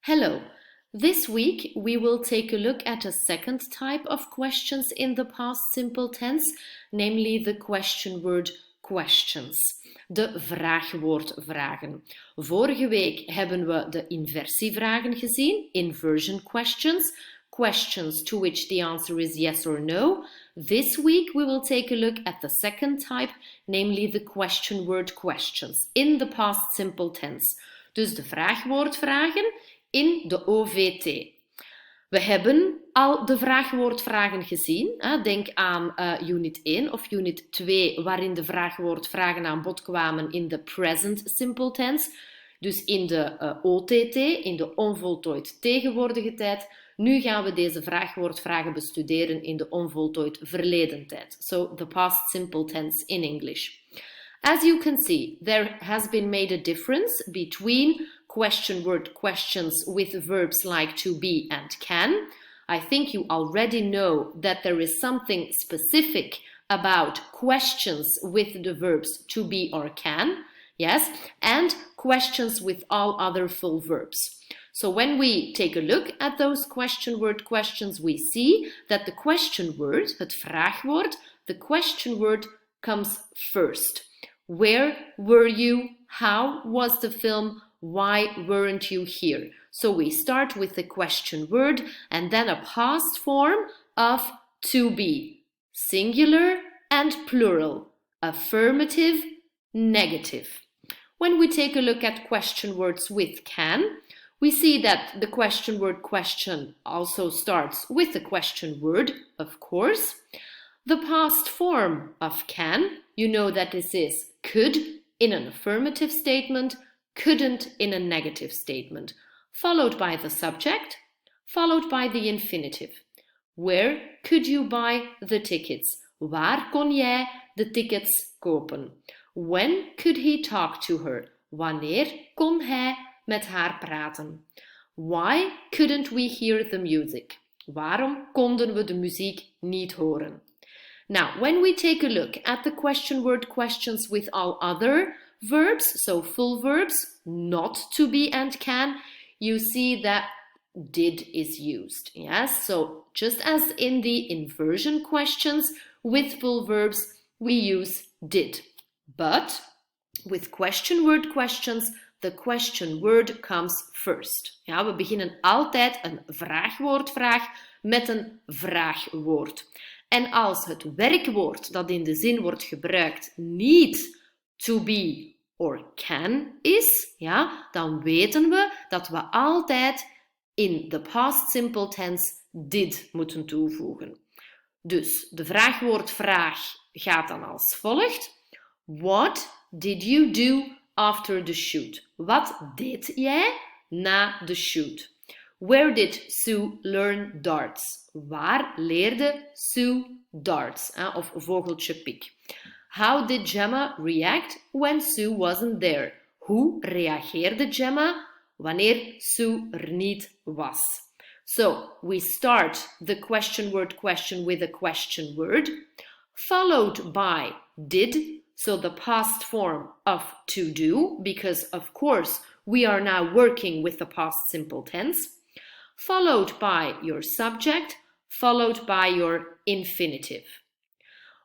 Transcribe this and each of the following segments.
Hello. This week we will take a look at a second type of questions in the past simple tense, namely the question word questions. De vraagwoordvragen. Vorige week hebben we de inversievragen gezien, inversion questions, questions to which the answer is yes or no. This week we will take a look at the second type, namely the question word questions in the past simple tense. Dus de vraagwoordvragen in de OVT. We hebben al de vraagwoordvragen gezien. Denk aan unit 1 of unit 2, waarin de vraagwoordvragen aan bod kwamen in de present simple tense. Dus in de OTT, in de onvoltooid tegenwoordige tijd. Nu gaan we deze vraagwoordvragen bestuderen in de onvoltooid verleden tijd. So, the past simple tense in English. As you can see, there has been made a difference between question word questions with verbs like to be and can. I think you already know that there is something specific about questions with the verbs to be or can, yes, and questions with all other full verbs. So when we take a look at those question word questions, we see that the question word, het vraagwoord, the question word comes first. Where were you? How was the film? Why weren't you here? So we start with the question word and then a past form of to be, singular and plural, affirmative, negative. When we take a look at question words with can, we see that the question word question also starts with the question word, of course. The past form of can, you know that this is could in an affirmative statement, couldn't in a negative statement, followed by the subject, followed by the infinitive. Where could you buy the tickets? Waar kon jij de tickets kopen? When could he talk to her? Wanneer kon hij met haar praten? Why couldn't we hear the music? Waarom konden we de muziek niet horen? Now, when we take a look at the question word questions with all other verbs, so full verbs, not to be and can, you see that did is used. Yes, so just as in the inversion questions with full verbs, we use did. But with question word questions, the question word comes first. Ja, we beginnen altijd een vraagwoordvraag met een vraagwoord. En als het werkwoord dat in de zin wordt gebruikt niet to be or can is, ja, dan weten we dat we altijd in de past simple tense did moeten toevoegen. Dus de vraagwoordvraag gaat dan als volgt. What did you do after the shoot? Wat deed jij na de shoot? Where did Sue learn darts? Waar leerde Sue darts? Of vogeltje pik. How did Gemma react when Sue wasn't there? Hoe reageerde Gemma wanneer Sue er niet was? So, we start the question word question with a question word, followed by did, so the past form of to do, because of course we are now working with the past simple tense, followed by your subject, followed by your infinitive.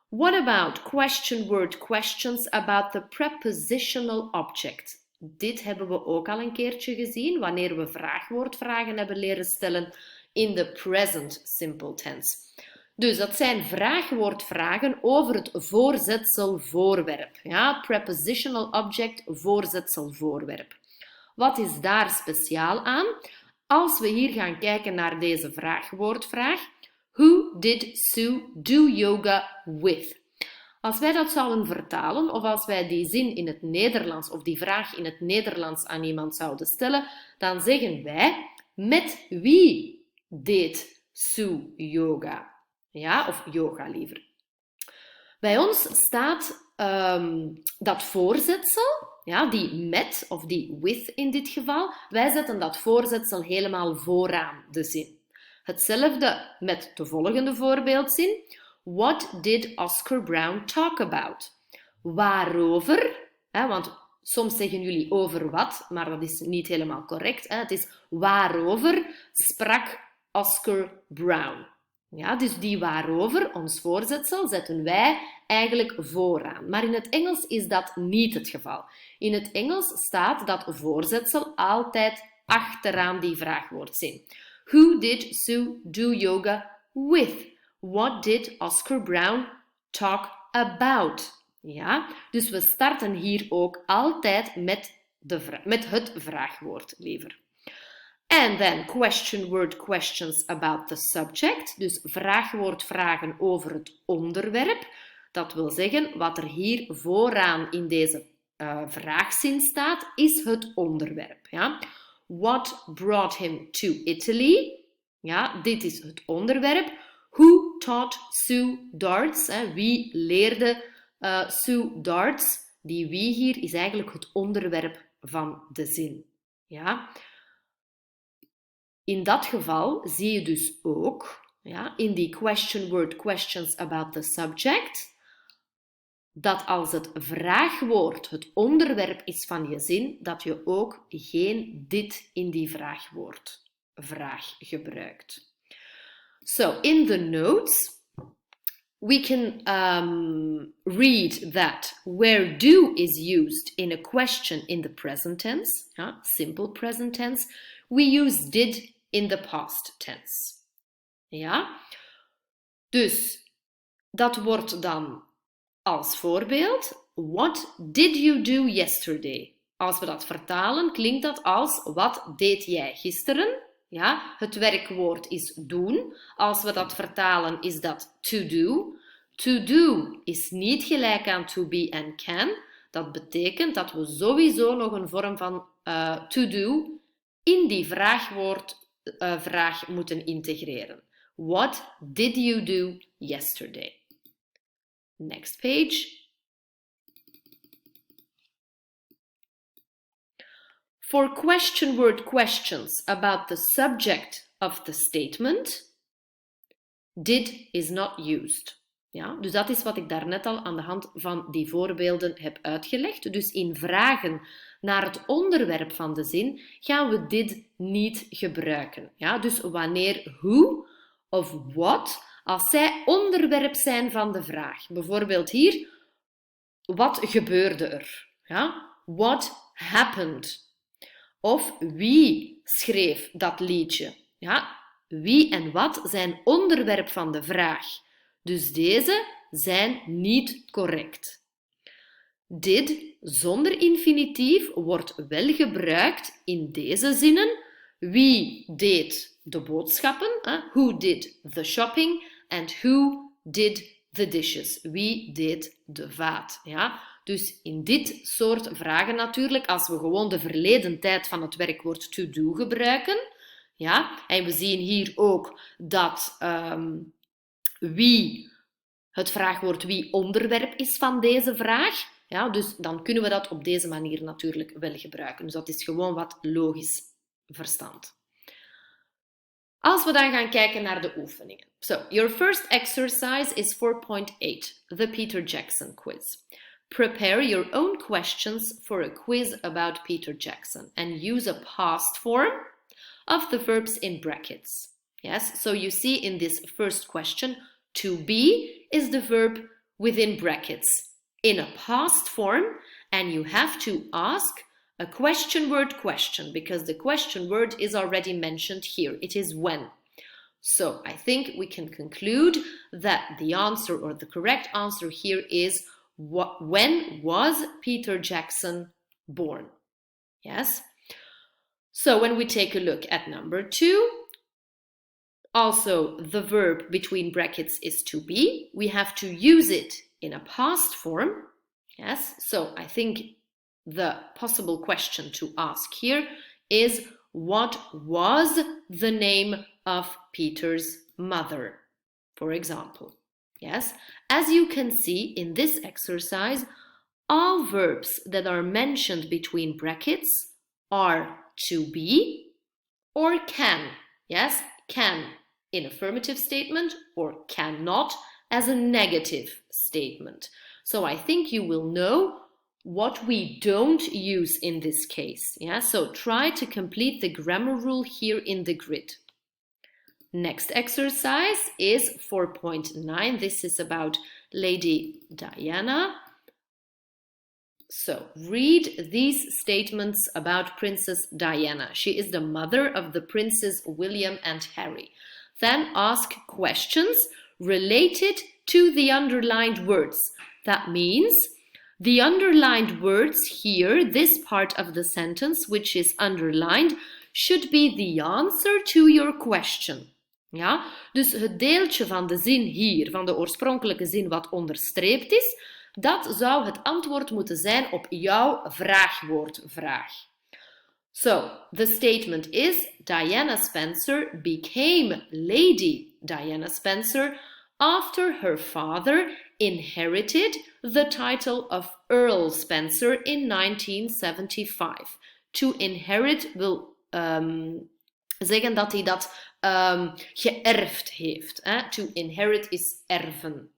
What about question word questions about the prepositional object? Dit hebben we ook al een keertje gezien wanneer we vraagwoordvragen hebben leren stellen in de present simple tense. Dus dat zijn vraagwoordvragen over het voorzetsel voorwerp. Ja, prepositional object, voorzetsel voorwerp. Wat is daar speciaal aan? Als we hier gaan kijken naar deze vraagwoordvraag, who did Sue do yoga with? Als wij dat zouden vertalen, of als wij die zin in het Nederlands, of die vraag in het Nederlands aan iemand zouden stellen, dan zeggen wij, met wie deed Sue yoga? Ja, of yoga liever. Bij ons staat dat voorzetsel, ja, die met of die with in dit geval, wij zetten dat voorzetsel helemaal vooraan de zin. Hetzelfde met de volgende voorbeeldzin. What did Oscar Brown talk about? Waarover? Want soms zeggen jullie over wat, maar dat is niet helemaal correct. Hè? Het is waarover sprak Oscar Brown. Ja, dus die waarover, ons voorzetsel, zetten wij eigenlijk vooraan. Maar in het Engels is dat niet het geval. In het Engels staat dat voorzetsel altijd achteraan die vraagwoordzin. Who did Sue do yoga with? What did Oscar Brown talk about? Ja, dus we starten hier ook altijd met het vraagwoord, liever. And then question word questions about the subject. Dus vraagwoord vragen over het onderwerp. Dat wil zeggen, wat er hier vooraan in deze vraagzin staat, is het onderwerp. Ja? What brought him to Italy? Ja, dit is het onderwerp. Who taught Sue darts? Wie leerde Sue darts? Die wie hier is eigenlijk het onderwerp van de zin. Ja? In dat geval zie je dus ook, ja, in die question word questions about the subject, dat als het vraagwoord het onderwerp is van je zin, dat je ook geen dit in die vraag gebruikt. So, in the notes, we can read that where do is used in a question in the present tense, simple present tense, we use did in the past tense. Ja? Dus dat wordt dan als voorbeeld, what did you do yesterday? Als we dat vertalen, klinkt dat als wat deed jij gisteren? Ja, het werkwoord is doen. Als we dat vertalen, is dat to do. To do is niet gelijk aan to be en can. Dat betekent dat we sowieso nog een vorm van to do in die vraag moeten integreren. What did you do yesterday? Next page. For question word questions about the subject of the statement, did is not used. Ja, dus dat is wat ik daarnet al aan de hand van die voorbeelden heb uitgelegd. Dus in vragen naar het onderwerp van de zin gaan we did niet gebruiken. Ja, dus wanneer who of what, als zij onderwerp zijn van de vraag. Bijvoorbeeld hier, wat gebeurde er? Ja? What happened? Of wie schreef dat liedje? Ja? Wie en wat zijn onderwerp van de vraag. Dus deze zijn niet correct. Did zonder infinitief wordt wel gebruikt in deze zinnen. Wie deed de boodschappen? Who did the shopping? And who did the dishes? Wie deed de vaat? Ja? Dus in dit soort vragen natuurlijk, als we gewoon de verleden tijd van het werkwoord to do gebruiken. Ja? En we zien hier ook dat wie, het vraagwoord wie onderwerp is van deze vraag. Ja, dus dan kunnen we dat op deze manier natuurlijk wel gebruiken. Dus dat is gewoon wat logisch verstand. Als we dan gaan kijken naar de oefeningen. So, your first exercise is 4.8, the Peter Jackson quiz. Prepare your own questions for a quiz about Peter Jackson and use a past form of the verbs in brackets. Yes, so you see in this first question, to be is the verb within brackets in a past form, and you have to ask a question word question because the question word is already mentioned here. It is when. So I think we can conclude that the answer or the correct answer here is when was Peter Jackson born? Yes. So when we take a look at number 2, also the verb between brackets is to be. We have to use it in a past form. Yes. So I think the possible question to ask here is, what was the name of Peter's mother, for example? Yes, as you can see in this exercise, all verbs that are mentioned between brackets are to be or can. Yes, can in affirmative statement or cannot as a negative statement. So I think you will know what we don't use in this case. Yeah, so try to complete the grammar rule here in the grid. Next exercise is 4.9. This is about Lady Diana. So read these statements about Princess Diana. She is the mother of the Princes William and Harry. Then ask questions related to the underlined words. That means the underlined words here, this part of the sentence which is underlined, should be the answer to your question. Ja, dus het deeltje van de zin hier, van de oorspronkelijke zin wat onderstreept is, dat zou het antwoord moeten zijn op jouw vraagwoordvraag. So, the statement is, Diana Spencer became Lady Diana Spencer after her father inherited the title of Earl Spencer in 1975. To inherit wil zeggen dat hij dat geërfd heeft. To inherit is erven.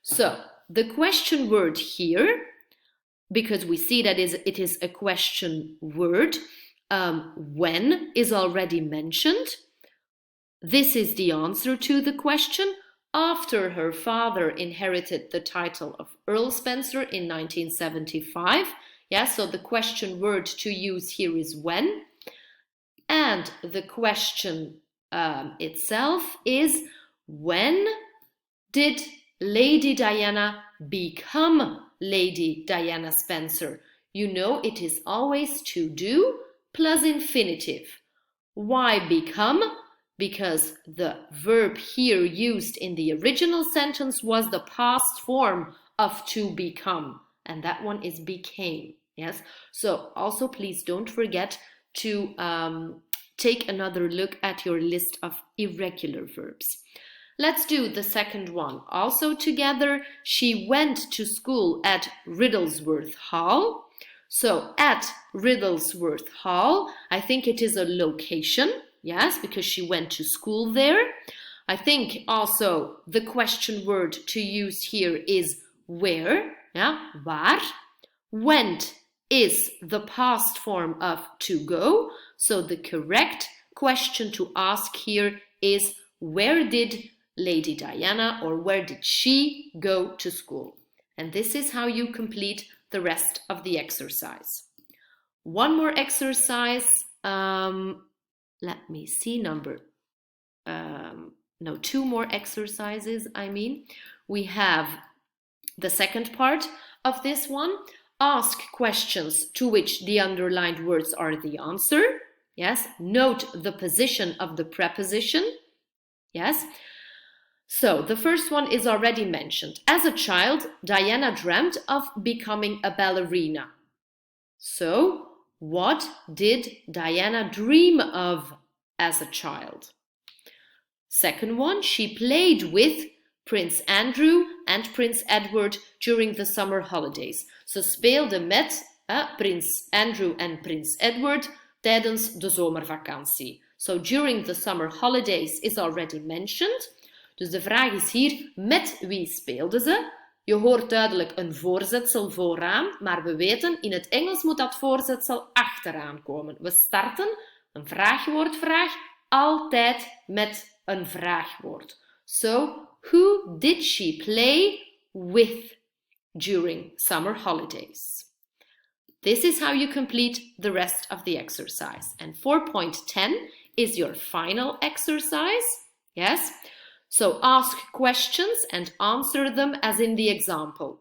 So, the question word here, because we see that it is a question word, when is already mentioned. This is the answer to the question. After her father inherited the title of Earl Spencer in 1975. Yeah, so the question word to use here is when. And the question itself is, when did Lady Diana become Lady Diana Spencer? You know it is always to do plus infinitive. Why become? Because the verb here used in the original sentence was the past form of to become, and that one is became. Yes, so also please don't forget to take another look at your list of irregular verbs. Let's do the second one. Also together, she went to school at Riddlesworth Hall. So at Riddlesworth Hall, I think it is a location. Yes, because she went to school there. I think also the question word to use here is where. Yeah, waar. Went is the past form of to go. So the correct question to ask here is, where did Lady Diana, or where did she go to school? And this is how you complete the rest of the exercise. One more exercise. Let me see, two more exercises, I mean. We have the second part of this one. Ask questions to which the underlined words are the answer. Yes, note the position of the preposition. Yes. So the first one is already mentioned. As a child, Diana dreamt of becoming a ballerina. So, what did Diana dream of as a child? Second one, she played with Prince Andrew and Prince Edward during the summer holidays. Ze speelde met Prins Andrew en Prins Edward tijdens de zomervakantie. So during the summer holidays is already mentioned. Dus de vraag is hier, met wie speelden ze? Je hoort duidelijk een voorzetsel vooraan, maar we weten, in het Engels moet dat voorzetsel achteraan komen. We starten een vraagwoordvraag altijd met een vraagwoord. So, who did she play with during summer holidays? This is how you complete the rest of the exercise. And 4.10 is your final exercise. Yes? So ask questions and answer them as in the example.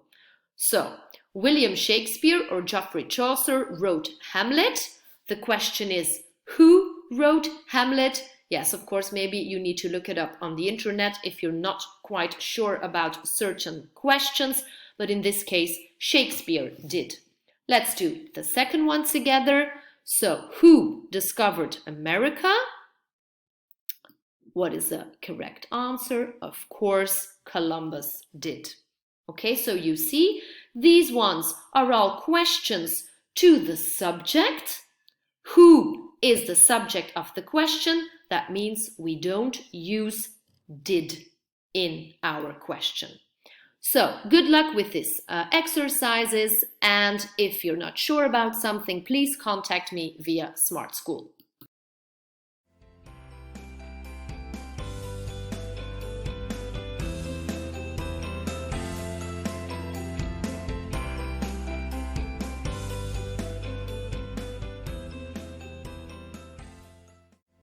So, William Shakespeare or Geoffrey Chaucer wrote Hamlet. The question is, who wrote Hamlet? Yes, of course, maybe you need to look it up on the internet if you're not quite sure about certain questions, but in this case, Shakespeare did. Let's do the second one together. So, who discovered America? What is the correct answer? Of course, Columbus did. Okay, so you see, these ones are all questions to the subject. Who is the subject of the question? That means we don't use did in our question. So, good luck with these exercises, and if you're not sure about something, please contact me via Smart School.